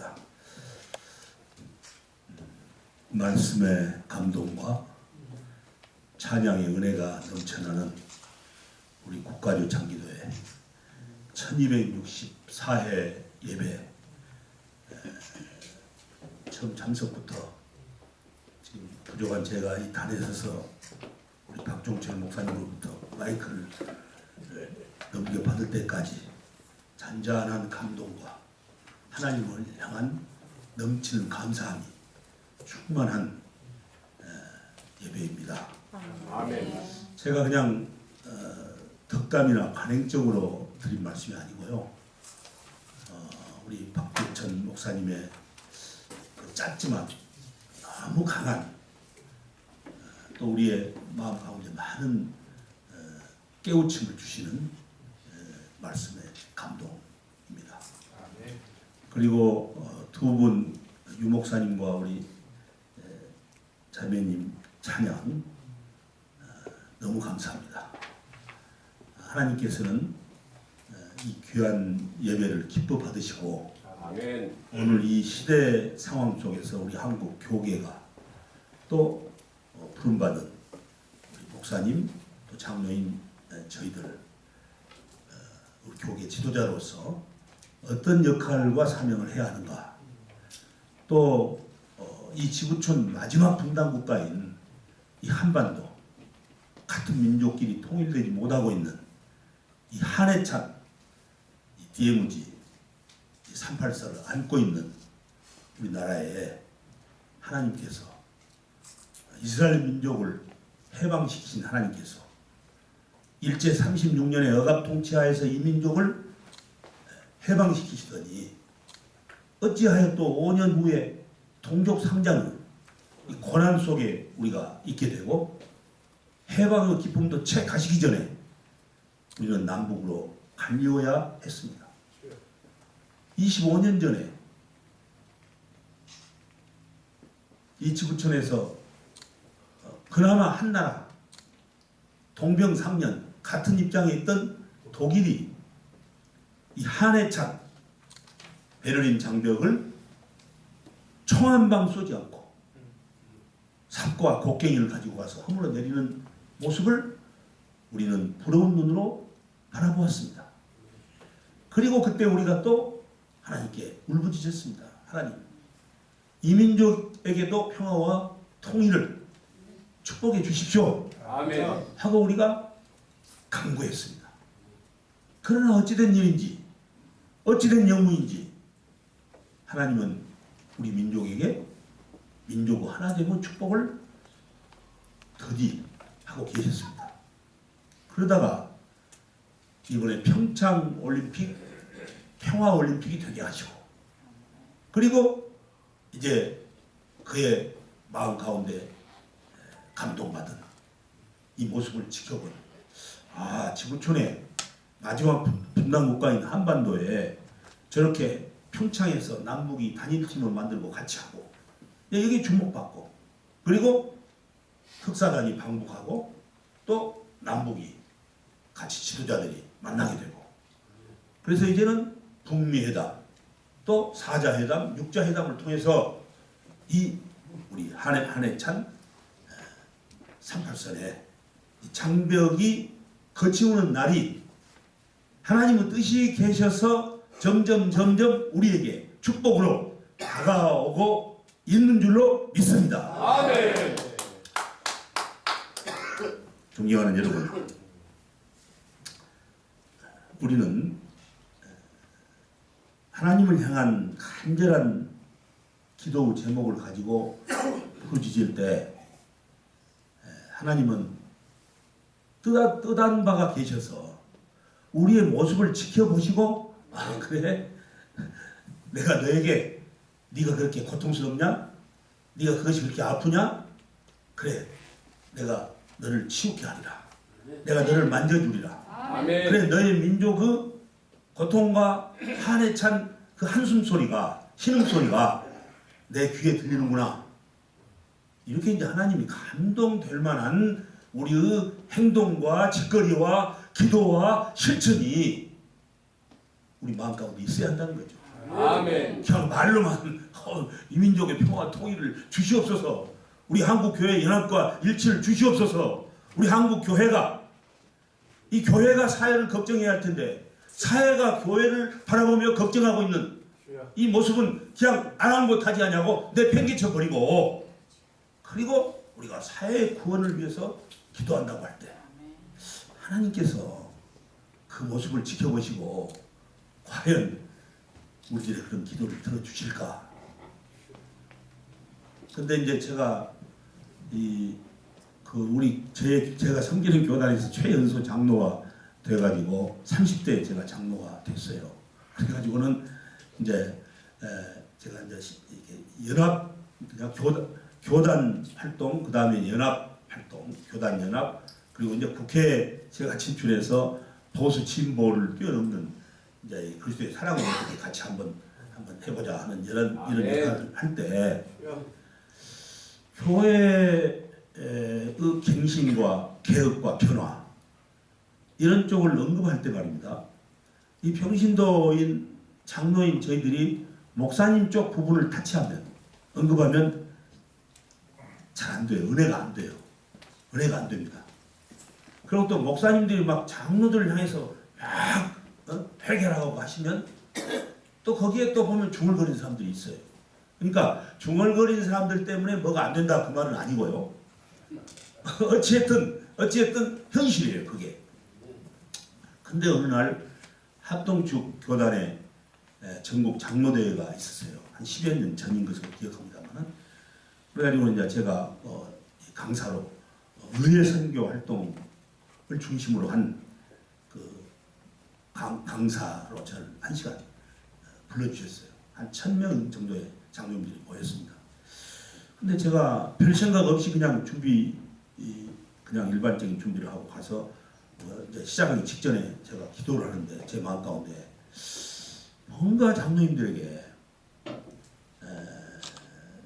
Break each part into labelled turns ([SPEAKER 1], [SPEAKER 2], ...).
[SPEAKER 1] 기도하겠습니다. 말씀의 감동과 찬양의 은혜가 넘쳐나는 우리 국가주 장기도회 1264회 예배 처음 참석부터 지금 부족한 제가 이 단에 서서 우리 박종철 목사님으로부터 마이크를 넘겨받을 때까지 잔잔한 감동과 하나님을 향한 넘치는 감사함이 충만한 예배입니다.
[SPEAKER 2] 아멘.
[SPEAKER 1] 제가 그냥 덕담이나 관행적으로 드린 말씀이 아니고요. 우리 박종천 목사님의 그 짧지만 너무 강한 또 우리의 마음 가운데 많은 깨우침을 주시는 말씀의 감동입니다. 그리고 두 분 유목사님과 우리 자매님 찬양 너무 감사합니다. 하나님께서는 이 귀한 예배를 기뻐 받으시고
[SPEAKER 2] 아멘.
[SPEAKER 1] 오늘 이 시대 상황 속에서 우리 한국 교계가 또 부름받은 우리 목사님 또 장로인 저희들 우리 교계 지도자로서 어떤 역할과 사명을 해야 하는가, 또 이 지구촌 마지막 분단 국가인 이 한반도 같은 민족끼리 통일되지 못하고 있는 이 한해 찬 이 DMZ 384를 안고 있는 우리나라에 하나님께서 이스라엘 민족을 해방시키신 하나님께서 일제 36년의 억압 통치하에서 이 민족을 해방시키시더니 어찌하여 또 5년 후에 동족 상장을 이 고난 속에 우리가 있게 되고 해방의 기쁨도 채 가시기 전에 우리는 남북으로 갈려야 했습니다. 25년 전에 이 지구촌에서 그나마 한나라 동병상련 같은 입장에 있던 독일이 이 한해 찬 베를린 장벽을 총 한 방 쏘지 않고 삽과 곡괭이를 가지고 가서 허물어 내리는 모습을 우리는 부러운 눈으로 바라보았습니다. 그리고 그때 우리가 또 하나님께 울부짖었습니다. 하나님, 이 민족에게도 평화와 통일을 축복해 주십시오.
[SPEAKER 2] 아멘.
[SPEAKER 1] 하고 우리가 간구했습니다. 그러나 어찌된 일인지, 어찌된 영문인지 하나님은 우리 민족에게 민족이 하나 되고 축복을 더디 하고 계셨습니다. 그러다가 이번에 평창 올림픽 평화 올림픽이 되게 하시고, 그리고 이제 그의 마음 가운데 감동받은 이 모습을 지켜본 지구촌의 마지막 분단 국가인 한반도에 저렇게 평창에서 남북이 단일팀을 만들고 같이 하고 여기 주목받고, 그리고 특사단이 방북하고 또 남북이 같이 지도자들이 만나게 되고, 그래서 이제는 북미회담 또 사자회담, 육자회담을 통해서 이 우리 한해 찬 38선의 장벽이 거치우는 날이 하나님의 뜻이 계셔서 점점 우리에게 축복으로 다가오고 있는 줄로 믿습니다.
[SPEAKER 2] 아멘.
[SPEAKER 1] 존경하는 여러분, 우리는 하나님을 향한 간절한 기도 제목을 가지고 부르짖을 때 하나님은 뜻한 바가 계셔서 우리의 모습을 지켜보시고 그래? 내가 너에게 네가 그렇게 고통스럽냐? 네가 그것이 그렇게 아프냐? 그래, 내가 너를 치유케 하리라. 내가 너를 만져주리라.
[SPEAKER 2] 아멘.
[SPEAKER 1] 그래, 너의 민족 그 고통과 한해 찬 그 한숨 소리가, 신음소리가 내 귀에 들리는구나. 이렇게 이제 하나님이 감동될 만한 우리의 행동과 짓거리와 기도와 실천이 우리 마음 가운데 있어야 한다는 거죠.
[SPEAKER 2] 아멘.
[SPEAKER 1] 그냥 말로만 이 민족의 평화 통일을 주시옵소서. 우리 한국 교회 연합과 일치를 주시옵소서. 우리 한국 교회가 이 교회가 사회를 걱정해야 할 텐데 사회가 교회를 바라보며 걱정하고 있는 이 모습은 그냥 안 못하지 않냐고 내팽개쳐 버리고 그리고 우리가 사회의 구원을 위해서 기도한다고 할 때 하나님께서 그 모습을 지켜보시고 과연 우리들의 그런 기도를 들어주실까? 근데 이제 제가 제가 섬기는 교단에서 최연소 장로가 돼가지고 30대에 제가 장로가 됐어요. 그래가지고는 이제 제가 이제 이렇게 연합 그냥 교단 활동, 그 다음에 연합 활동, 교단 연합, 그리고 이제 국회에 제가 진출해서 보수 진보를 뛰어넘는 이제 그리스도의 사랑을 어떻게 같이 한번 해보자 하는 이런 역할을 할 때 교회의 갱신과 개혁과 변화 이런 쪽을 언급할 때 말입니다. 이 평신도인 장로인 저희들이 목사님 쪽 부분을 타치하면 언급하면 잘 안 돼요. 은혜가 안 돼요. 은혜가 안 됩니다. 그리고 또 목사님들이 막 장로들을 향해서 막 해결하고 하시면 또 거기에 또 보면 중얼거리는 사람들이 있어요. 그러니까 중얼거리는 사람들 때문에 뭐가 안 된다 그 말은 아니고요. 어찌됐든 현실이에요 그게. 근데 어느 날 합동축 교단에 전국 장로대회가 있었어요. 한 10여 년 전인 것으로 기억합니다만은. 그래가지고 이제 제가 강사로 의회 선교 활동을 중심으로 한 그 강사로 저를 1시간 불러주셨어요. 한 1000명 정도의 장로님들이 모였습니다. 근데 제가 별 생각 없이 그냥 그냥 일반적인 준비를 하고 가서 이제 시작하기 직전에 제가 기도를 하는데 제 마음 가운데 뭔가 장로님들에게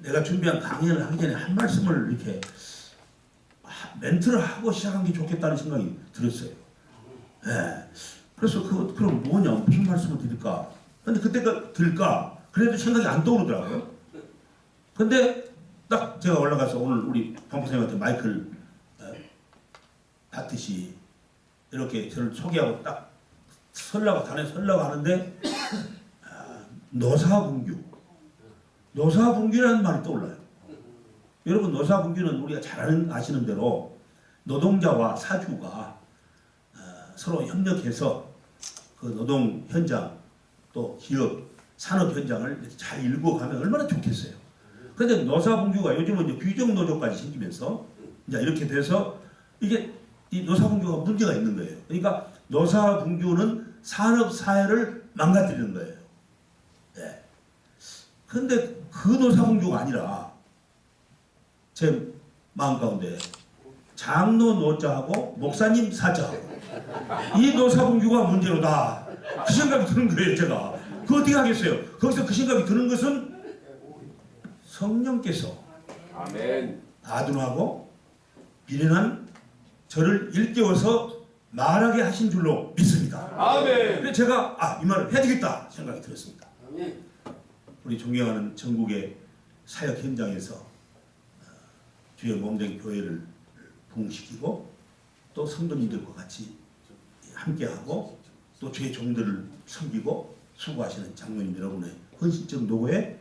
[SPEAKER 1] 내가 준비한 강연을 하기 전에 한 말씀을 이렇게 멘트를 하고 시작한 게 좋겠다는 생각이 들었어요. 그래서 그럼 뭐냐 무슨 말씀을 드릴까? 근데 그때가 들까? 그래도 생각이 안 떠오르더라고요. 근데 딱 제가 올라가서 오늘 우리 방법사님한테 마이크를 받듯이 이렇게 저를 소개하고 딱 단에 설라고 하는데 노사분규라는 말이 떠올라요. 여러분 노사분규는 우리가 잘 아시는 대로 노동자와 사주가 서로 협력해서 그 노동 현장 또 기업 산업 현장을 잘 일구어가면 얼마나 좋겠어요. 그런데 노사분규가 요즘은 이제 규정노조까지 생기면서 이제 이렇게 돼서 이게 이 노사분규가 문제가 있는 거예요. 그러니까 노사분규는 산업사회를 망가뜨리는 거예요. 그런데 그 노사분규가 아니라 제 마음 가운데 장로 노자하고 목사님 사자하고 이 노사분규가 문제로다. 그 생각이 드는 거예요, 제가. 그 어떻게 하겠어요? 거기서 그 생각이 드는 것은 성령께서
[SPEAKER 2] 아멘.
[SPEAKER 1] 아둔하고 미련한 저를 일깨워서 말하게 하신 줄로 믿습니다.
[SPEAKER 2] 아멘.
[SPEAKER 1] 그래서 제가 이 말을 해야 되겠다 생각이 들었습니다. 우리 존경하는 전국의 사역 현장에서 주의 몸된 교회를 부흥시키고 또 성도님들과 같이 함께하고 또 주의 종들을 섬기고 수고하시는 장로님 여러분의 헌신적 노고에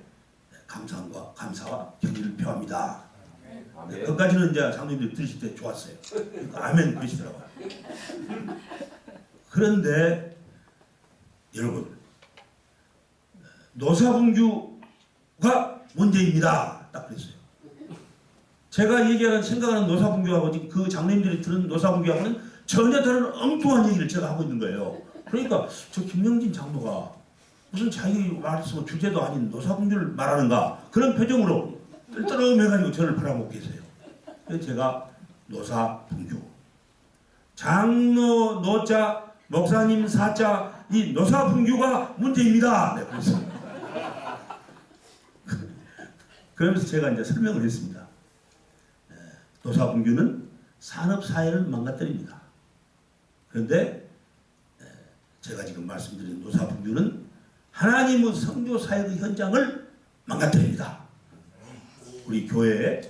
[SPEAKER 1] 감사와 경의를 표합니다. 네, 그까지는 이제 장로님들 들으실 때 좋았어요. 아멘 그러시더라고요. 그런데 여러분 노사분규가 문제입니다. 딱 그랬어요. 제가 얘기하는 생각하는 노사분규하고 그 장로님들이 들은 노사분규하고는 전혀 다른 엉뚱한 얘기를 제가 하고 있는 거예요. 그러니까 저 김영진 장로가 무슨 자기 말씀 주제도 아닌 노사분규를 말하는가 그런 표정으로 떨떠름해가지고 저를 바라보고 계세요. 그래서 제가 노사분규 장로 노자 목사님 사자 이 노사분규가 문제입니다. 네, 그렇습니다. 그러면서 제가 이제 설명을 했습니다. 노사분규는 산업사회를 망가뜨립니다. 그런데 제가 지금 말씀드린 노사분규는 하나님의 선교 사역의 현장을 망가뜨립니다. 우리 교회에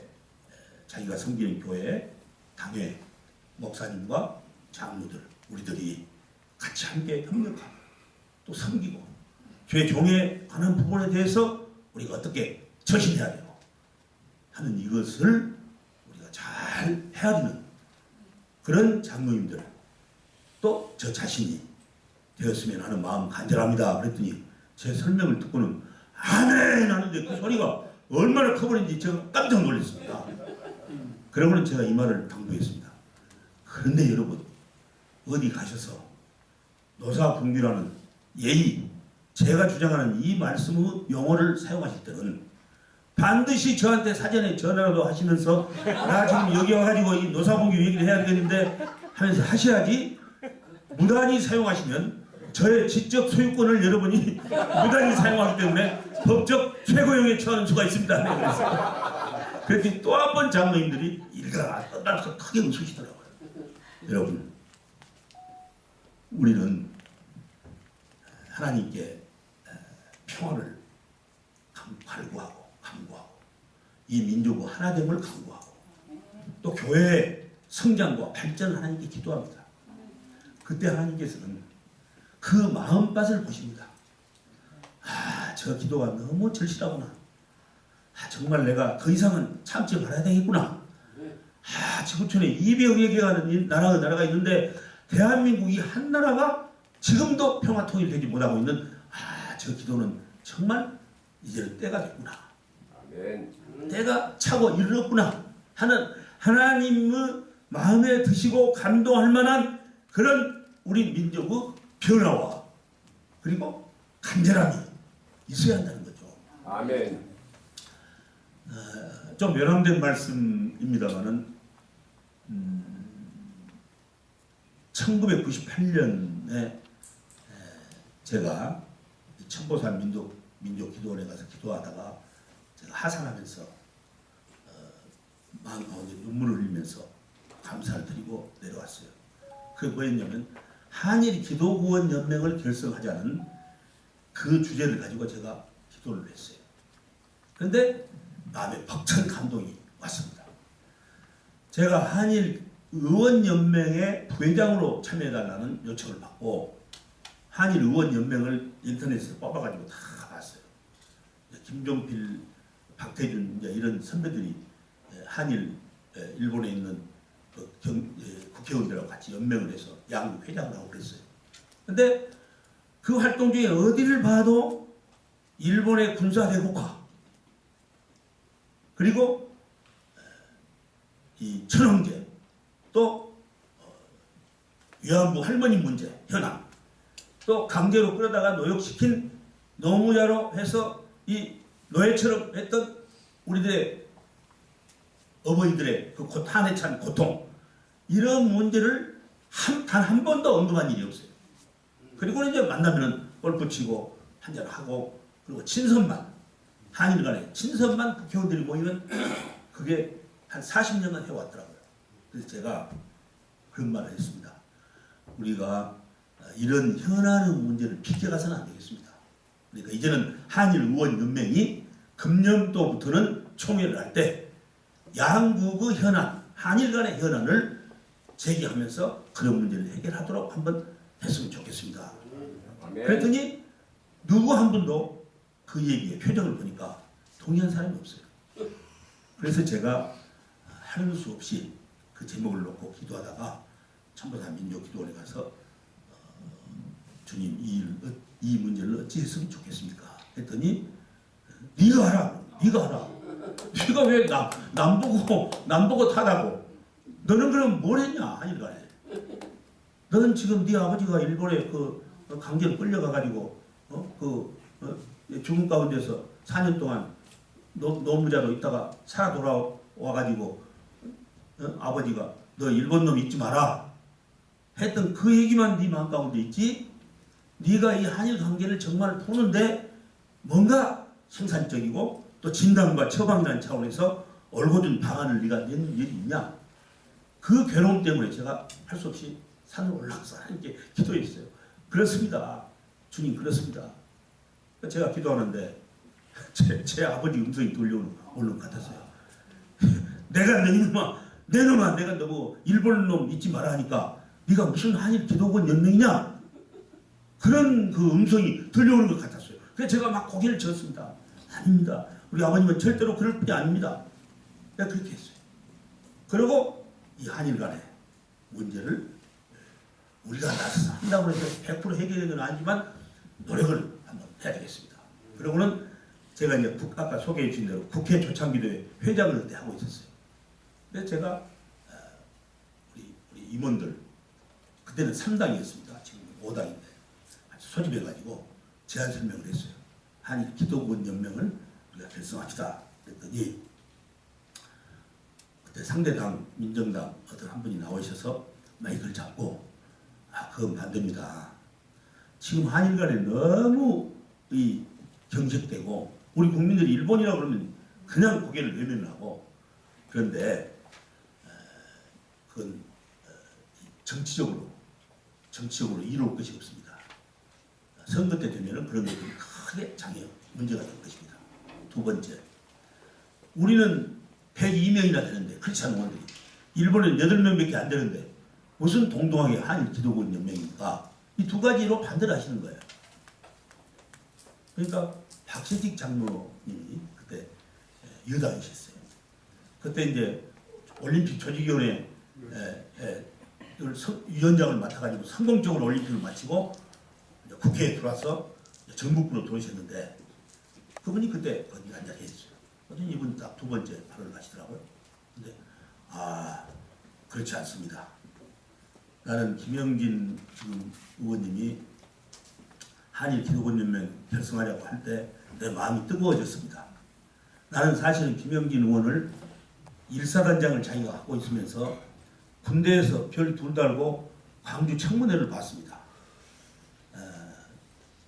[SPEAKER 1] 자기가 섬기는 교회 당회 목사님과 장로들 우리들이 같이 함께 협력하고 또 섬기고 교회 종에 관한 부분에 대해서 우리가 어떻게 처신해야 되고 하는 이것을 우리가 잘 헤아리는 그런 장로님들 또 저 자신이 되었으면 하는 마음 간절합니다. 그랬더니 제 설명을 듣고는 아멘 하는데 그 소리가 얼마나 커버린지 제가 깜짝 놀랐습니다. 그러고는 제가 이 말을 당부했습니다. 그런데 여러분 어디 가셔서 노사분규라는 예의 제가 주장하는 이 말씀의 용어를 사용하실 때는 반드시 저한테 사전에 전화라도 하시면서 나 지금 여기 와가지고 이 노사분규 얘기를 해야 되겠는데 하면서 하셔야지 무단히 사용하시면 저의 지적 소유권을 여러분이 무단히 사용하기 때문에 법적 최고형에 처하는 수가 있습니다. 그랬더니 또 한 번 장로님들이 일어나서 크게 웃으시더라고요. 여러분 우리는 하나님께 평화를 갈구하고 강구하고 이 민족의 하나됨을 강구하고 또 교회의 성장과 발전을 하나님께 기도합니다. 그때 하나님께서는 그 마음밭을 보십니다. 아, 저 기도가 너무 절실하구나. 아, 정말 내가 더 이상은 참지 말아야 되겠구나. 아, 지구촌에 200여 개가 나라가 있는데 대한민국이 한 나라가 지금도 평화 통일되지 못하고 있는 아, 저 기도는 정말 이제는 때가 됐구나.
[SPEAKER 2] 아멘.
[SPEAKER 1] 때가 차고 이르렀구나 하는 하나님의 마음에 드시고 감동할 만한 그런 우리 민족의 변화와 그리고 간절함이 있어야 한다는 거죠.
[SPEAKER 2] 아멘.
[SPEAKER 1] 좀 변함된 말씀입니다만은 1998년에 제가 천보사 민족 기도원에 가서 기도하다가 제가 하산하면서 마음 가운데 눈물을 흘리면서 감사를 드리고 내려왔어요. 그게 뭐였냐면 한일 기도구원 연맹을 결성하자는 그 주제를 가지고 제가 기도를 했어요. 그런데 마음에 벅찬 감동이 왔습니다. 제가 한일 의원연맹의 부회장으로 참여해달라는 요청을 받고 한일 의원연맹을 인터넷에서 뽑아가지고 다 봤어요. 김종필, 박태준 이런 선배들이 한일 일본에 있는 국회의원들하고 같이 연맹을 해서 양국 회장을 하고 그랬어요. 근데 그 활동 중에 어디를 봐도 일본의 군사대국화 그리고 이 천황제 또 위안부 할머니 문제 현황 또 강제로 끌어다가 노역시킨 노무자로 해서 이 노예처럼 했던 우리들의 어머니들의 그 한해 찬 고통 이런 문제를 단 한 번도 언급한 일이 없어요. 그리고 이제 만나면은 골프 치고 한잔 하고 그리고 친선만 한일 간에 친선만 국회의원들이 모이면 그게 한 40년간 해왔더라고요. 그래서 제가 그런 말을 했습니다. 우리가 이런 현안의 문제를 비껴가서는 안 되겠습니다. 그러니까 이제는 한일 의원 연맹이 금년도부터는 총회를 할 때 양국의 현안, 한일 간의 현안을 제기하면서 그런 문제를 해결하도록 한번 했으면 좋겠습니다.
[SPEAKER 2] 아멘.
[SPEAKER 1] 그랬더니 누구 한 분도 그 얘기에 표정을 보니까 동의한 사람이 없어요. 그래서 제가 하는 수 없이 그 제목을 놓고 기도하다가 천보사 민족기도원에 가서 주님 이 문제를 어찌 했으면 좋겠습니까? 했더니 네가 하라. 네가 왜 남 보고 타다고? 너는 그럼 뭘 했냐 한일간에? 너는 지금 네 아버지가 일본에 그 강제로 끌려가가지고 죽음 가운데서 4년 동안 노무자로 있다가 살아 돌아와가지고 아버지가 너 일본 놈 잊지 마라 했던 그 얘기만 네 마음 가운데 있지? 네가 이 한일 관계를 정말 푸는데 뭔가 생산적이고 또 진단과 처방이라는 차원에서 올곧은 방안을 네가 내는 일이 있냐? 그 괴로움 때문에 제가 할 수 없이 산을 올라가서 하나님께 기도했어요. 그렇습니다. 주님 그렇습니다. 제가 기도하는데 제 아버지 음성이 들려오는 것 같았어요. 내가 내 놈아 내가 너무 일본 놈 잊지 마라 하니까 네가 무슨 한일 기독원 연맹이냐 그런 그 음성이 들려오는 것 같았어요. 그래서 제가 막 고개를 젓습니다. 아닙니다. 우리 아버님은 절대로 그럴 분이 아닙니다. 내가 그렇게 했어요. 그리고 이 한일 간의 문제를 우리가 나서서 한다고 해서 100% 해결되는 건 아니지만 노력을 한번 해야 되겠습니다. 그리고는 제가 이제 아까 소개해 주신 대로 국회 조창기도회 회장을 그때 하고 있었어요. 그래서 제가 우리 임원들 그때는 3당이었습니다. 지금 5당인데 소집해가지고 제안 설명을 했어요. 한일 기독원 연맹을 우리가 결성합시다. 그랬더니 그때 상대당 민정당 어떤 한 분이 나오셔서 마이크를 잡고 그건 안 됩니다. 지금 한일 간에 너무 이 경색되고 우리 국민들이 일본이라고 그러면 그냥 고개를 외면하고 그런데 그건 정치적으로 이룰 것이 없습니다. 선거 때 되면은 그런 것들이 크게 문제가 될 것입니다. 두 번째, 우리는 102명이나 되는데 크리스찬 의원들이 일본은 8명밖에 안 되는데 무슨 동등하게 한일 기독원 연맹입니까? 이 두 가지로 반대를 하시는 거예요. 그러니까 박세직 장로님이 그때 여당이셨어요. 그때 이제 올림픽 조직위원회 위원장을 맡아가지고 성공적으로 올림픽을 마치고 국회에 들어와서 전북부로 들어오셨는데 그분이 그때 거기 앉아 계셨어요. 그랬더니 이분이 딱 두 번째 발언을 하시더라고요. 근데 그렇지 않습니다. 나는 김영진 지금 의원님이 한일 기독원 연맹 결성하려고 할 때 내 마음이 뜨거워졌습니다. 나는 사실은 김영진 의원을 일사단장을 자기가 하고 있으면서 군대에서 별 둘 달고 광주 청문회를 봤습니다.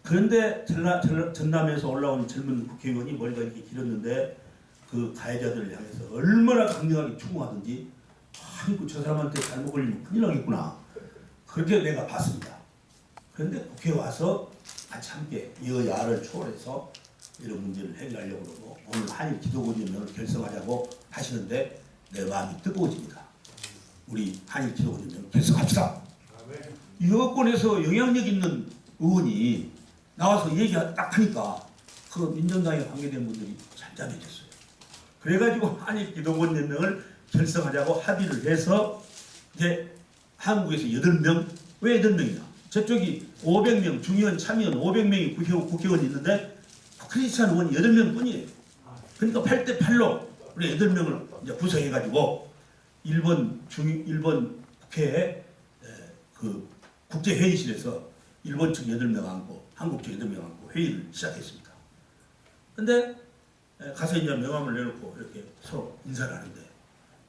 [SPEAKER 1] 그런데 전남에서 올라온 젊은 국회의원이 머리가 이렇게 길었는데 그 가해자들을 향해서 얼마나 강력하게 추궁하든지 아이고 저 사람한테 잘못 걸리면 큰일 나겠구나. 그렇게 내가 봤습니다. 그런데 국회에 와서 같이 함께 여야를 초월해서 이런 문제를 해결하려고 그러고 오늘 한일 기독원 연맹을 결성하자고 하시는데 내 마음이 뜨거워집니다. 우리 한일 기독원 연맹을 결성합시다. 이 여권에서 영향력 있는 의원이 나와서 얘기 딱 하니까 그 민정당에 관계된 분들이 잠잠해졌어요. 그래가지고 한일 기독원 연맹을 결성하자고 합의를 해서 이제 한국에서 8명, 왜 8명이냐? 저쪽이 500명, 중의원, 참의원 500명이 국회의원이 있는데 크리스찬 의원이 8명 뿐이에요. 그러니까 8대8로 우리 8명을 이제 구성해가지고 일본 국회에 그 국제회의실에서 일본 측 8명 앉고 한국 측 8명 앉고 회의를 시작했습니다. 근데 가서 이제 명함을 내놓고 이렇게 서로 인사를 하는데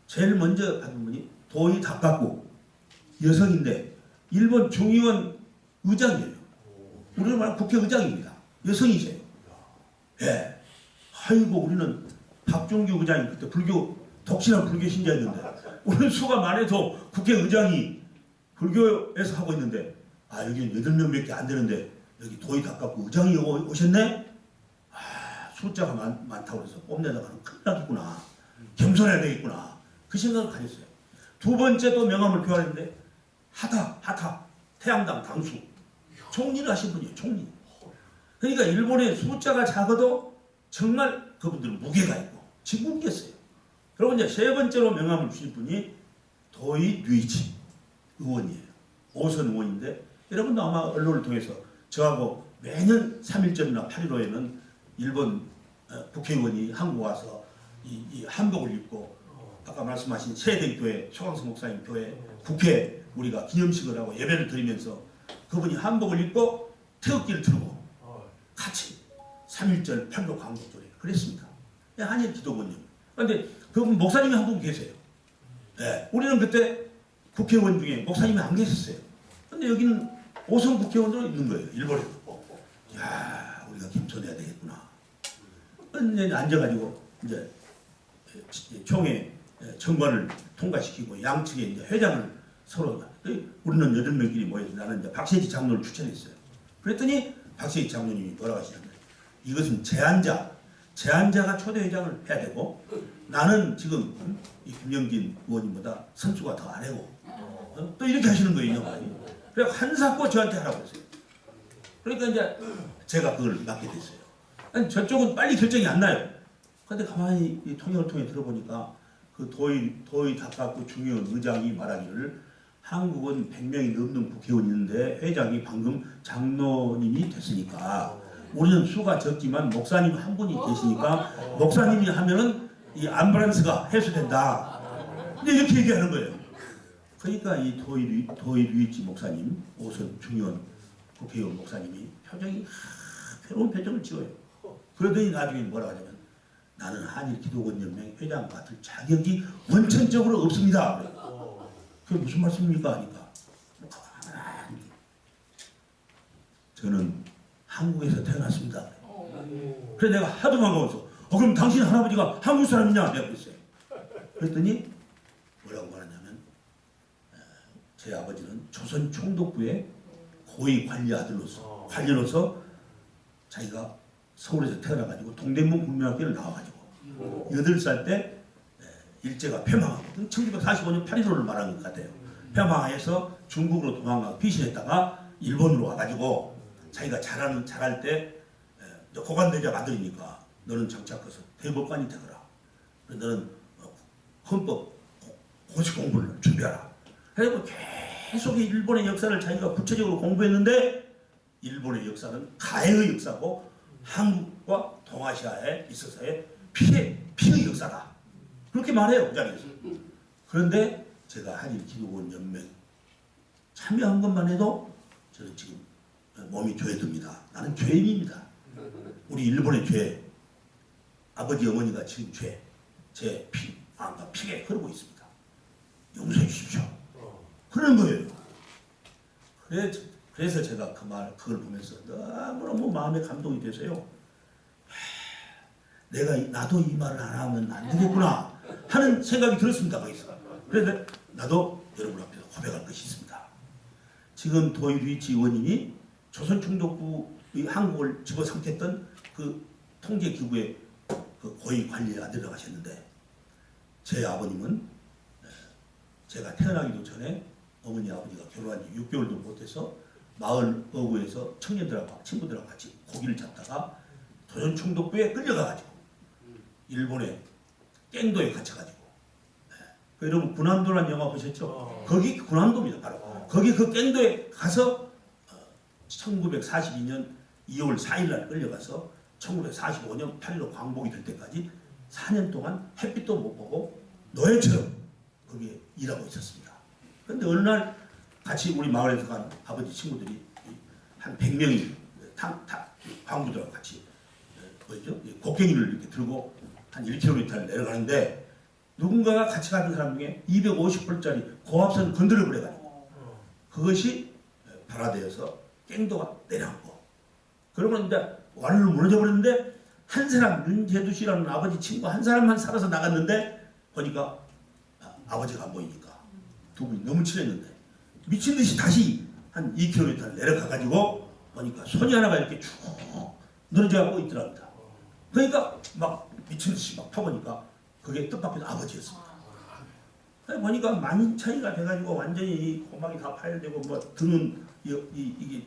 [SPEAKER 1] 제일 먼저 받은 분이 도이 다카구 여성인데 일본 중의원 의장이에요. 우리는 말하면 국회의장입니다. 여성이세요. 예. 아이고 우리는 박종규 의장이 그때 독실한 불교 신자였는데 우리는 수가 많아도 국회의장이 불교에서 하고 있는데 여기는 8명밖에 안 되는데 여기 도이 닦았고 의장이 오셨네? 숫자가 많다고 해서 뽐내다가는 큰일 나겠구나. 겸손해야 되겠구나. 그 생각을 가졌어요. 두 번째 또 명함을 교환했는데 하타 태양당 당수 총리를 하신 분이에요. 총리. 그러니까 일본의 숫자가 작아도 정말 그분들은 무게가 있고 진국이었어요. 그리고 이제 세 번째로 명함을 주신 분이 도이 류이치 의원이에요. 오선 의원인데 여러분도 아마 언론을 통해서 저하고 매년 3.1절이나 8.15에는 일본 국회의원이 한국 와서 이 한복을 입고 아까 말씀하신 세대교회 초강성 목사님 교회 국회 우리가 기념식을 하고 예배를 드리면서 그분이 한복을 입고 태극기를 들고 같이 3.1절 8.15 광복절에 그랬습니다. 한일 기독원님. 그런데 그분 목사님이 한 분 계세요. 네. 우리는 그때 국회의원 중에 목사님이 안 계셨어요. 근데 여기는 5선 국회의원으로 있는 거예요. 일본에서. 야, 우리가 겸손해야 되겠구나. 이제 앉아가지고 이제 총회 정관을 통과시키고 양측에 이제 회장을 서로 우리는 8명끼리 모여서 나는 이제 박세지 장로를 추천했어요. 그랬더니 박세지 장로님이 뭐라고 하시냐면 이것은 제안자가 초대회장을 해야 되고 나는 지금 이 김영진 의원님보다 선수가 더 안 하고 또 이렇게 하시는 거예요. 그래서 한사코 저한테 하라고 했어요. 그러니까 이제 제가 그걸 맡게 됐어요. 아니, 저쪽은 빨리 결정이 안 나요. 근데 가만히 이 통역을 통해 들어보니까 그 도의 닭갖고 중요한 의장이 말하기를 한국은 100명이 넘는 국회의원이 있는데 회장이 방금 장로님이 됐으니까 우리는 수가 적지만 목사님 한 분이 계시니까 목사님이 하면은 이 암브란스가 해소된다. 근데 이렇게 얘기하는 거예요. 그러니까 이 도의 류이치 목사님, 오선 중요한 국회의원 목사님이 표정이 괴로운 표정을 지어요. 그러더니 나중에 뭐라고 하냐면 나는 한일기독원연맹 회장 맡을 자격이 원천적으로 없습니다. 그게 무슨 말씀입니까? 하니까 저는 한국에서 태어났습니다. 그래서 내가 하도 반가워서 그럼 당신 할아버지가 한국 사람이냐? 내가 그랬어요. 그랬더니 뭐라고 말하냐면 제 아버지는 조선 총독부의 고위 관리로서 자기가 서울에서 태어나가지고 동대문 국민학교를 나와가지고 8살 때 일제가 폐망하거든. 1945년 8.15를 말하는 것 같아요. 폐망해서 중국으로 도망가고 피신했다가 일본으로 와가지고 자기가 잘할 때 고관대장 아들이니까 너는 장착 가서 대법관이 되거라. 너는 헌법 고시 공부를 준비하라. 그래서 계속 일본의 역사를 자기가 구체적으로 공부했는데 일본의 역사는 가해의 역사고 한국과 동아시아에 있어서의 피해의 역사다. 그렇게 말해요. 그 자리에서. 그런데 제가 한일기독원 연맹 참여한 것만 해도 저는 지금 몸이 죄듭니다. 나는 죄인입니다. 우리 일본의 죄, 아버지 어머니가 지은 죄, 제 마음과 피에 흐르고 있습니다. 용서해 주십시오. 그런 거예요. 그래서 제가 그걸 보면서 너무너무 마음에 감동이 돼서요. 나도 이 말을 안 하면 안 되겠구나 하는 생각이 들었습니다. 거기서. 그래서 나도 여러분 앞에서 고백할 것이 있습니다. 지금 도이 류이치 의원님이 조선총독부의 한국을 집어삼켰던 그 통제기구의 그 고위 관리에 안 들어가셨는데 제 아버님은 제가 태어나기도 전에 어머니 아버지가 결혼한 지 6개월도 못해서 마을 어구에서 청년들하고 친구들하고 같이 고기를 잡다가 조선총독부에 끌려가가지고 일본의 갱도에 갇혀가지고 여러분 군함도라는 영화 보셨죠? 거기 군함도입니다. 바로 거기 그 갱도에 가서 1942년 2월 4일날 끌려가서 1945년 8.15 광복이 될 때까지 4년 동안 햇빛도 못 보고 노예처럼 거기에 일하고 있었습니다. 그런데 어느 날 같이 우리 마을에서 간 아버지 친구들이 한 100명이 광부들하고 같이 곡괭이를 이렇게 들고 한 1km를 내려가는데 누군가가 같이 가는 사람 중에 250불짜리 고압선 건드려 버려가지고 그것이 발화되어서 갱도가 내려앉고 그러면 이제 완로 무너져 버렸는데 한 사람 윤재두 씨라는 아버지 친구 한 사람만 살아서 나갔는데 보니까 아버지가 안 보이니까 두 분이 너무 친했는데 미친 듯이 다시 한 2km 내려가가지고 보니까 손이 하나가 이렇게 쭉 늘어져가고 있더랍니다. 그러니까 막 미친 듯이 막 파보니까 그게 뜻밖에도 아버지였습니다. 보니까 많이 차이가 돼가지고 완전히 고막이 다 파열되고 뭐 등은 이게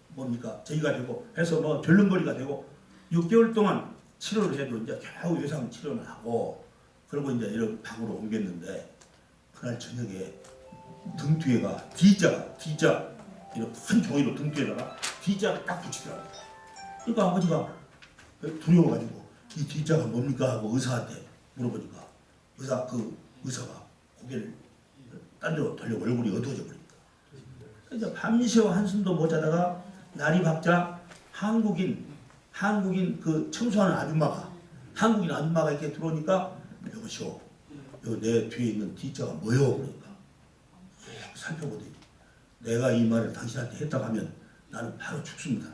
[SPEAKER 1] 뭡니까 저희가 되고 해서 뭐 절름거리가 되고 6개월 동안 치료를 해도 이제 겨우 외상 치료를 하고 그리고 이제 이런 방으로 옮겼는데 그날 저녁에 등 뒤에가 D자 이런 큰 종이로 등 뒤에다가 D자가 딱 붙이더라고요. 그러니까 아버지가 두려워가지고 이 D자가 뭡니까 하고 의사한테 물어보니까 의사가 고개를 딴 데로 돌려 얼굴이 어두워져 버립니다. 이제 밤새워 한숨도 못 자다가 날이 밝자 한국인 그 청소하는 한국인 아줌마가 이렇게 들어오니까 여보시오, 내 뒤에 있는 D자가 뭐요? 그러니까 살펴보더니 내가 이 말을 당신한테 했다고 하면 나는 바로 죽습니다.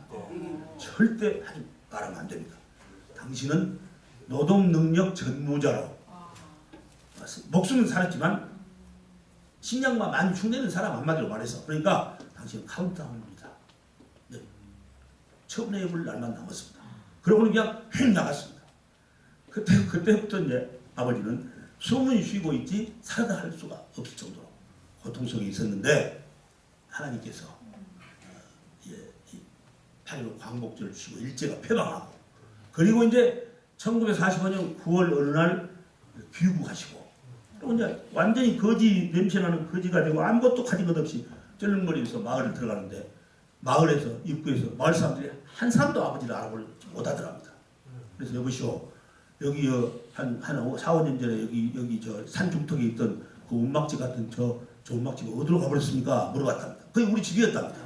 [SPEAKER 1] 절대 하지 말하면 안 됩니다. 당신은 노동능력 전무자로 목숨은 살았지만 식량만 많이 흉내는 사람 한마디로 말해서 그러니까 당신은 카운트다운입니다. 네. 처분해볼 날만 남았습니다. 그러고는 그냥 휙 나갔습니다. 그때부터 이제 아버지는 숨은 쉬고 있지 살아다 할 수가 없을 정도로 고통속에 있었는데 하나님께서 8.15 광복절을 쉬고 일제가 패망하고 그리고 이제 1945년 9월 어느 날 귀국하시고 또 이제 완전히 거지 냄새나는 거지가 되고 아무것도 가진 것 없이 쩔렁거리면서 마을을 들어가는데 마을에서 입구에서 마을 사람들이 한 사람도 아버지를 알아보지 못하더랍니다. 그래서 여보시오 여기 한 4, 5년 전에 여기 저 산 중턱에 있던 그 운막지 같은 저 운막지가 어디로 가버렸습니까? 물어봤답니다. 그게 우리 집이었답니다.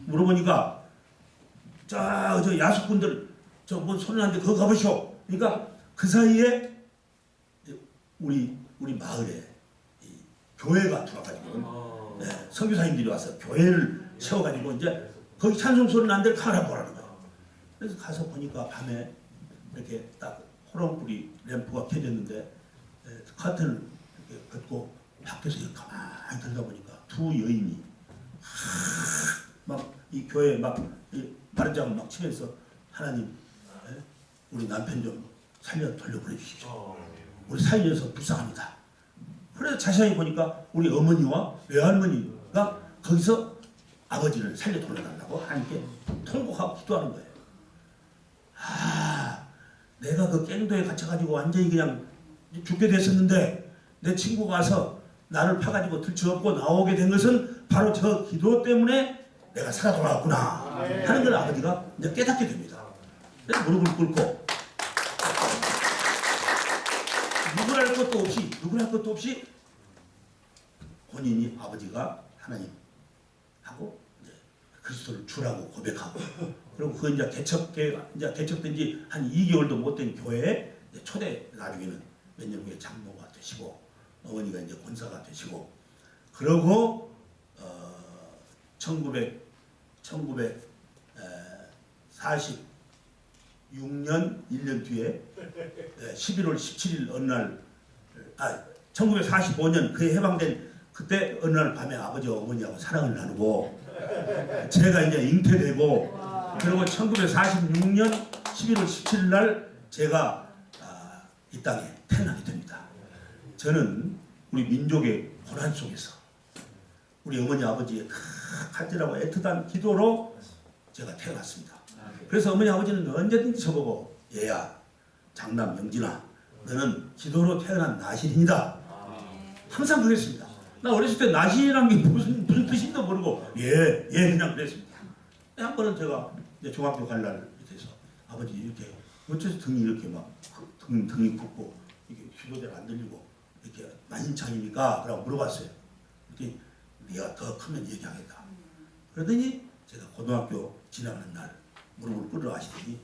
[SPEAKER 1] 물어보니까 저 야수꾼들 저 뭐 소리 나는데 거기 가보시오. 그러니까 그 사이에 우리 마을에 교회가 들어와가지고 선교사님들이 와서 교회를 세워가지고 이제 거기 찬송 소리 나는 데를 가보라는 거예요. 그래서 가서 보니까 밤에 이렇게 딱 호롱불이 램프가 켜졌는데 커튼을 이렇게 걷고 밖에서 이렇게 가만히 들여다보니까 두 여인이 막 이 교회에 막 마른장을 막 치면서 하나님 우리 남편 좀 살려 돌려보내 주십시오. 우리 살려서 불쌍합니다. 그래서 자세히 보니까 우리 어머니와 외할머니가 거기서 아버지를 살려 돌려달라고 하나님께 통곡하고 기도하는 거예요. 내가 그 갱도에 갇혀가지고 완전히 그냥 죽게 됐었는데 내 친구가 와서 나를 파가지고 들쳐업고 나오게 된 것은 바로 저 기도 때문에 내가 살아 돌아왔구나 하는 걸 아버지가 이제 깨닫게 됩니다. 그래서 무릎을 꿇고 누구랄 것도 없이 본인이 아버지가 하나님하고 이제 그리스도를 주라고 고백하고 그리고 그 이제 개척된 지 한 2개월도 못 된 교회에 초대 나중에는 몇 년 후에 장로가 되시고 어머니가 이제 권사가 되시고 그러고 1946년 1년 뒤에 11월 17일 어느 날 1945년 그해 해방된 그때 어느 날 밤에 아버지와 어머니하고 사랑을 나누고 제가 이제 잉태되고 그리고 1946년 11월 17일 날 제가 이 땅에 태어나게 됩니다. 저는 우리 민족의 고난 속에서 우리 어머니 아버지의 간절하고 애틋한 기도로 제가 태어났습니다. 그래서 어머니 아버지는 언제든지 저보고 얘야 장남 영진아 너는 기도로 태어난 나신이다 항상 그랬습니다. 나 어렸을 때 나신이라는 게 무슨 뜻인지도 모르고 예 그냥 그랬습니다. 한 번은 제가 이제 중학교 갈 날 밑에서 아버지 이렇게 어째서 등이 이렇게 막 등이 붓고 이게 기도대로 안 들리고 이렇게 만신창입니까? 라고 물어봤어요. 그랬더니 네가 더 크면 얘기하겠다. 그러더니 제가 고등학교 지나가는 날 무릎을 꿇으러 하시더니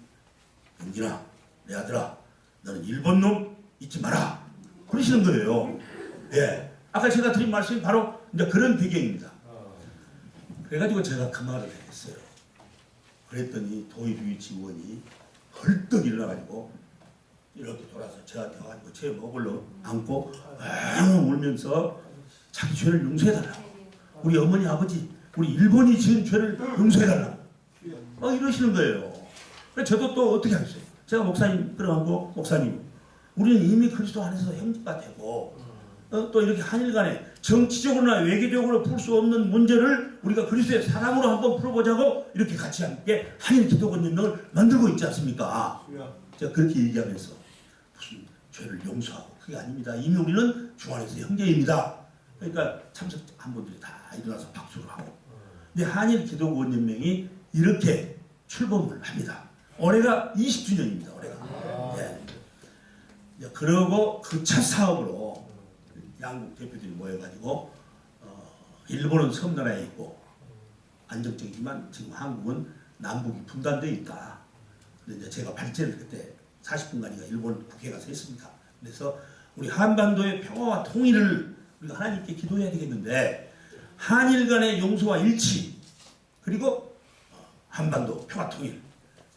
[SPEAKER 1] 영진아 내 아들아 너는 일본 놈 잊지 마라 그러시는 거예요. 예, 아까 제가 드린 말씀이 바로 이제 그런 배경입니다. 그래가지고 제가 그 말을 했어요. 그랬더니 도의주의치 의원이 벌떡 일어나가지고 이렇게 돌아서 저한테 와가지고 제 목을 안고 울면서 자기 죄를 용서해달라고 우리 어머니 아버지 우리 일본이 지은 죄를 용서해달라고 이러시는 거예요. 그래서 저도 또 어떻게 하겠어요. 제가 목사님 끌어안고 목사님 우리는 이미 그리스도 안에서 형제가 되고 또 이렇게 한일 간에 정치적으로나 외교적으로 풀 수 없는 문제를 우리가 그리스도의 사랑으로 한번 풀어보자고 이렇게 같이 함께 한일 기도권 연맹을 만들고 있지 않습니까? 제가 그렇게 얘기하면서 무슨 죄를 용서하고 그게 아닙니다. 이미 우리는 주 안에서 형제입니다. 그러니까 참석한 분들이 다 일어나서 박수를 하고 근데 한일 기도권 연맹이 이렇게 출범을 합니다. 올해가 20주년입니다. 올해가. 예. 그러고 그 첫 사업으로 양국 대표들이 모여가지고 일본은 섬나라에 있고 안정적이지만 지금 한국은 남북이 분단되어 있다. 그런데 제가 발제를 그때 40분간인가 일본 국회에 가서 했습니다. 그래서 우리 한반도의 평화와 통일을 우리가 하나님께 기도해야 되겠는데 한일 간의 용서와 일치 그리고 한반도 평화 통일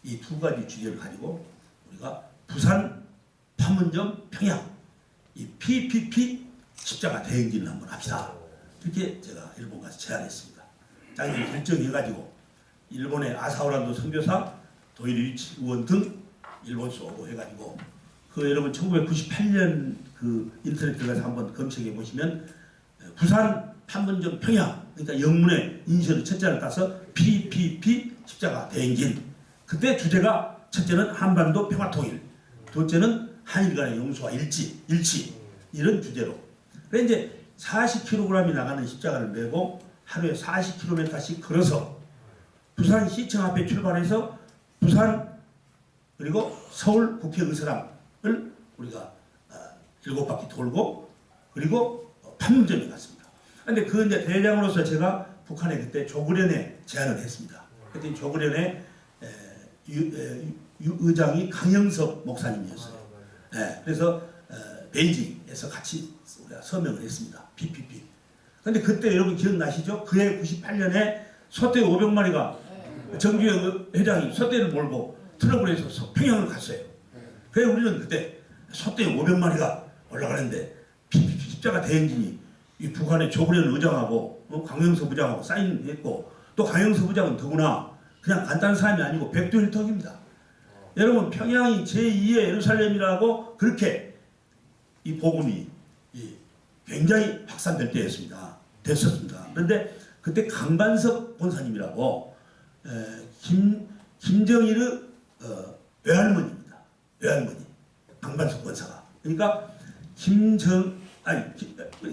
[SPEAKER 1] 이 두 가지 주제를 가지고 우리가 부산, 판문점, 평양 이 PPP 십자가 대행진을 한번 합시다. 이렇게 제가 일본 가서 제안했습니다. 자기들이 결정해가지고 일본의 아사오란도 선교사, 도이리치 의원 등 일본서 오고 해가지고 그 여러분 1998년 그 인터넷 들어가서 한번 검색해 보시면 부산 판문점 평양 그러니까 영문의 인쇄의 첫자를 따서 PPP 십자가 대행진 그때 주제가 첫째는 한반도 평화통일 둘째는 한일 간의 용서와 일치 이런 주제로 그래 이제 40kg이 나가는 십자가를 메고 하루에 40km씩 걸어서 부산 시청 앞에 출발해서 부산 그리고 서울 국회 의사당을 우리가 7바퀴 돌고 그리고 판문점에 갔습니다. 그런데 그 이제 대장으로서 제가 북한에 그때 조그련에 제안을 했습니다. 그때 조그련에 의장이 강영석 목사님이었어요. 그래서 베이징에서 같이 우리가 서명을 했습니다. PPP. 그런데 그때 여러분 기억나시죠? 그해 98년에 소떼 500마리가 정주영 회장이 소떼를 몰고 트럭을 해서 평양을 갔어요. 그래서 우리는 그때 소떼 500마리가 올라가는데 PPP 십자가 대행진이 이 북한의 조그련 의장하고 강영석 부장하고 사인했고 또 강영석 부장은 더구나 그냥 간단한 사람이 아니고 백두혈통입니다. 여러분 평양이 제2의 예루살렘이라고 그렇게 이 복음이 굉장히 확산될 때였습니다. 됐었습니다. 그런데 그때 강반석 권사님이라고 김정일의 외할머니입니다. 외할머니 강반석 권사가 그러니까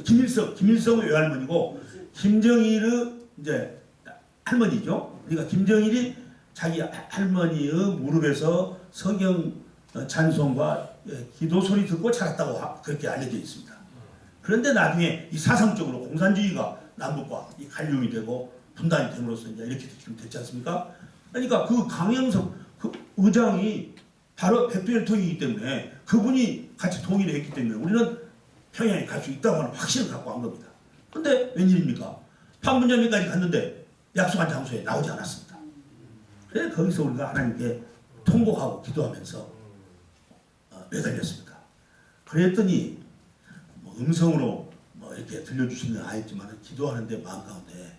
[SPEAKER 1] 김일성의 외할머니고 김정일의 이제 할머니죠. 그러니까 김정일이 자기 할머니의 무릎에서 성경 찬송과 기도 소리 듣고 자랐다고 그렇게 알려져 있습니다. 그런데 나중에 이 사상적으로 공산주의가 남북과 이 갈륨이 되고 분단이 됨으로써 이제 이렇게 지금 됐지 않습니까? 그러니까 그 강영석 그 의장이 바로 백두혈통이기 때문에 그분이 같이 동의를 했기 때문에 우리는 평양에 갈 수 있다고 하는 확신을 갖고 간 겁니다. 근데 웬일입니까? 판문점에까지 갔는데 약속한 장소에 나오지 않았습니다. 그래서 거기서 우리가 하나님께 통곡하고 기도하면서 매달렸습니다. 그랬더니 뭐 음성으로 뭐 이렇게 들려주시는 아니지만 기도하는데 마음 가운데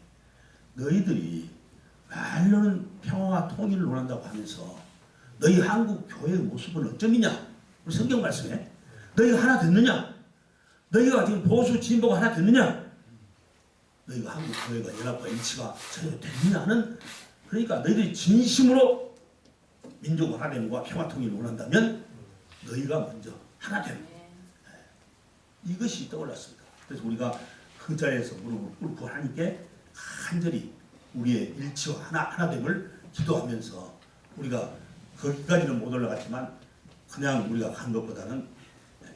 [SPEAKER 1] 너희들이 말로는 평화와 통일을 원한다고 하면서 너희 한국 교회의 모습은 어쩌느냐? 우리 성경 말씀에 너희가 하나 됐느냐? 너희가 지금 보수 진보가 하나 됐느냐? 너희가 한국 교회가 연합과 일치가 전혀 됐느냐 하는 그러니까 너희들이 진심으로 민족 하나됨과 평화 통일을 원한다면 너희가 먼저 하나 되는 이것이 떠올랐습니다. 그래서 우리가 그 자리에서 무릎을 꿇고 하나님께 간절히 우리의 일치와 하나됨을 기도하면서 우리가 거기까지는 못 올라갔지만 그냥 우리가 간 것보다는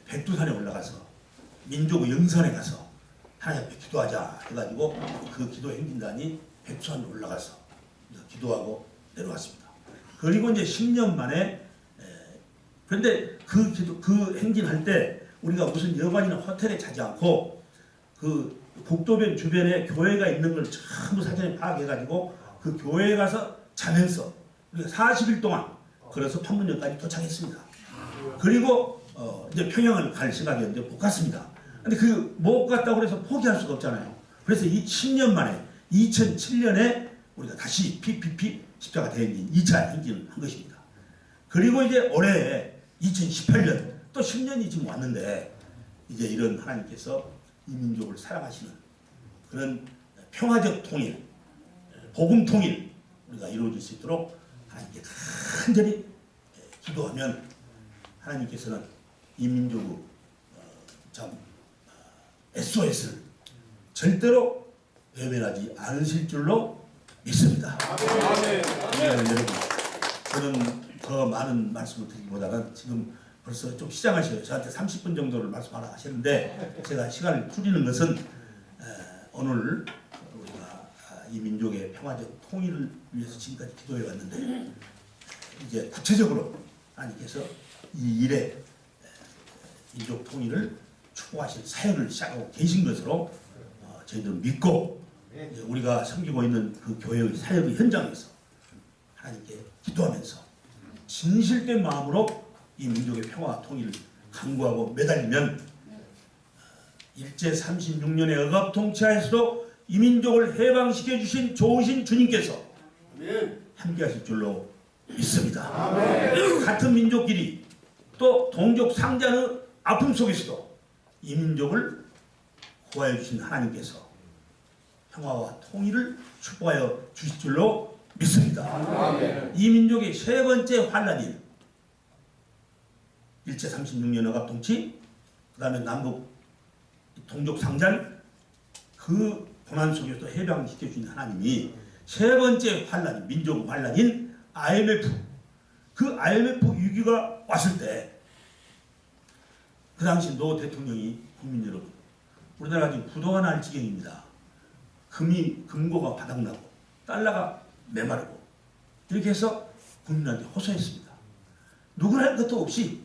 [SPEAKER 1] 백두산에 올라가서 민족의 영산에 가서 하나님 앞에 기도하자 해가지고 그 기도 행진단이 백두산에 올라가서 기도하고 내려왔습니다. 그리고 이제 10년 만에 그런데 그 행진할 때 우리가 무슨 여관이나 호텔에 자지 않고 그 국도변 주변에 교회가 있는 걸 전부 사전에 파악해가지고 그 교회에 가서 자면서 우리가 40일 동안 걸어서 판문점까지 도착했습니다. 그리고 이제 평양을 갈 생각이었는데 못 갔습니다. 근데 그 못 갔다고 해서 포기할 수가 없잖아요. 그래서 이 10년 만에 2007년에 우리가 다시 PPP 십자가 대행진 2차 행진을 한 것입니다. 그리고 이제 올해 2018년 또 10년이 지금 왔는데 이제 이런 하나님께서 이 민족을 사랑하시는 그런 평화적 통일, 복음 통일 우리가 이루어질 수 있도록 하나님께 간절히 기도하면 하나님께서는 이 민족의 참 SOS를 절대로 외면하지 않으실 줄로 믿습니다. 여러분, 저는 더 많은 말씀을 드리기보다는 지금 벌써 좀 시작하셔요. 저한테 30분 정도를 말씀하라 하시는데 제가 시간을 줄이는 것은 오늘 우리가 이 민족의 평화적 통일을 위해서 지금까지 기도해 왔는데 이제 구체적으로 하나님께서 이 일에 민족 통일을 추구하실 사역을 시작하고 계신 것으로 저희들은 믿고 우리가 섬기고 있는 그 교회의 사역의 현장에서 하나님께 기도하면서 진실된 마음으로 이 민족의 평화와 통일을 강구하고 매달리면 일제 36년의 억압 통치하에서도 이 민족을 해방시켜 주신 좋으신 주님께서 함께 하실 줄로 믿습니다. 같은 민족끼리 또 동족 상자의 아픔 속에서도 이 민족을 구하여 주신 하나님께서 평화와 통일을 축복하여 주실 줄로 믿습니다. 이 민족의 세 번째 환란인 일제 36년 억압통치, 그 다음에 남북 동족 상잔, 그 고난 속에서 해방시켜 주신 하나님이 세 번째 환란인, 민족 환란인 IMF, 그 IMF 위기가 왔을 때 그 당시 노 대통령이, 국민 여러분, 우리나라가 지금 부도가 날 지경입니다. 금고가 바닥나고 달러가 메마르고 이렇게 해서 국민한테 호소했습니다. 누구나 할 것도 없이,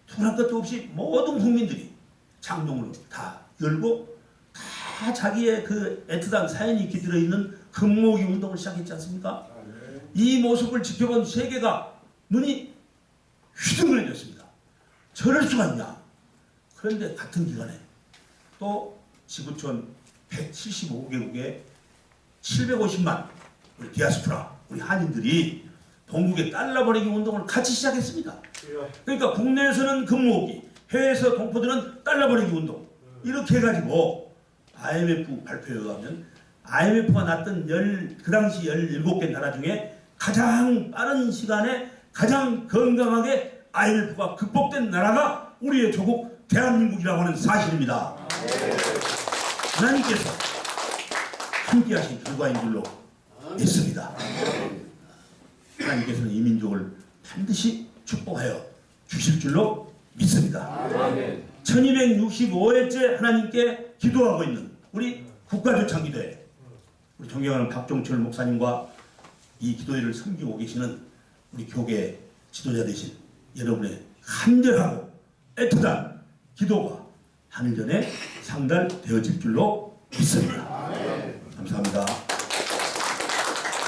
[SPEAKER 1] 투할 것도 없이 모든 국민들이 창동을 다 열고 다 자기의 그 애틋한 사연이 깃들어 있는 금모으기 운동을 시작했지 않습니까? 이 모습을 지켜본 세계가 눈이 휘둥그레졌습니다. 저럴 수가 있냐? 그런데 같은 기간에 또 지구촌 175개국에 750만 우리 디아스포라, 우리 한인들이 동국에 달러 보내기 운동을 같이 시작했습니다. 그러니까 국내에서는 금모으기, 해외에서 동포들은 달러 보내기 운동, 이렇게 해가지고 IMF 발표에 의하면 IMF가 났던 그 당시 17개 나라 중에 가장 빠른 시간에 가장 건강하게 IMF가 극복된 나라가 우리의 조국 대한민국이라고 하는 사실입니다. 하나님께서 함께하신 결과인 줄로 믿습니다. 하나님께서는 이 민족을 반드시 축복하여 주실 줄로 믿습니다. 1265회째 하나님께 기도하고 있는 우리 국가조창기도회, 우리 존경하는 박종철 목사님과 이 기도회를 섬기고 계시는 우리 교계 지도자 되신 여러분의 간절하고 애틋한 기도가 하늘전에 상달되어질 줄로 믿습니다. 감사합니다.